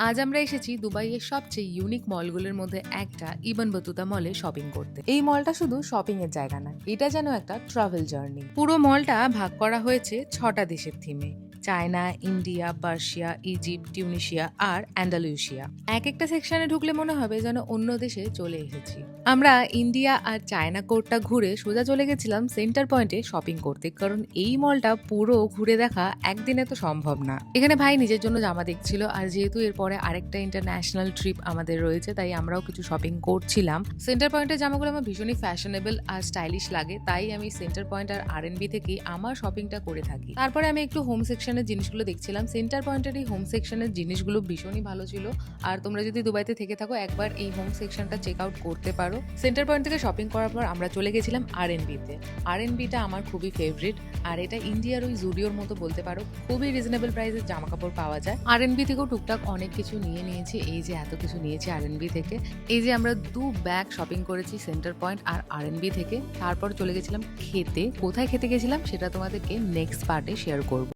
আজ আমরা এসেছি দুবাইয়ের সবচেয়ে ইউনিক মলগুলোর মধ্যে একটা ইবন বতুতা মলে শপিং করতে। এই মলটা শুধু শপিং এর জায়গা না, এটা যেন একটা ট্রাভেল জার্নি। পুরো মলটা ভাগ করা হয়েছে 6টা দেশের থিমে: China, India, Persia, Egypt, Tunisia আর অ্যান্ডালুসিয়া। এক একটা সেকশনে ঢুকলে মনে হবে যেন অন্য দেশে চলে এসেছি। আমরা ইন্ডিয়া আর চায়না কোর্টটা ঘুরে সোজা চলে গেছিলাম সেন্টার পয়েন্টে শপিং করতে, কারণ এই মলটা পুরো ঘুরে দেখা একদিনে তো সম্ভব না। এখানে ভাই নিজের জন্য জামা দেখছিল, আর যেহেতু এরপরে আরেকটা ইন্টারন্যাশনাল ট্রিপ আমাদের রয়েছে, তাই আমরাও কিছু শপিং করছিলাম। সেন্টার পয়েন্টের জামাগুলো আমার ভীষণই ফ্যাশনেবল আর স্টাইলিশ লাগে, তাই আমি সেন্টার পয়েন্ট আর আরএনবি থেকেই আমার শপিংটা করে থাকি। তারপরে আমি একটু হোম সেকশনের জিনিসগুলো দেখছিলাম। সেন্টার পয়েন্টের এই হোম সেকশনের জিনিসগুলো ভীষণই ভালো ছিল, আর তোমরা যদি দুবাইতে থেকে থাকো একবার এই হোম সেকশনটা চেক আউট করতে পারো। সেন্টার পয়েন্ট থেকে শপিং করার পর আমরা চলে গেছিলাম আরএনবিতে। আরএনবিটা আমার খুবই ফেভারিট, আর এটা ইন্ডিয়ার ওই জুডিওর মতো বলতে পারো। খুবই রিজনেবল প্রাইসে জামা কাপড় পাওয়া যায়। আরএনবি থেকেও টুকটাক অনেক কিছু নিয়ে নিয়েছি। এই যে এত কিছু নিয়েছি আরএনবি থেকে। এই যে আমরা 2 ব্যাগ শপিং করেছি সেন্টার পয়েন্ট আর আরএনবি থেকে। তারপর চলে গেছিলাম খেতে। কোথায় খেতে গেছিলাম সেটা তোমাদেরকে নেক্সট পার্টে শেয়ার করব।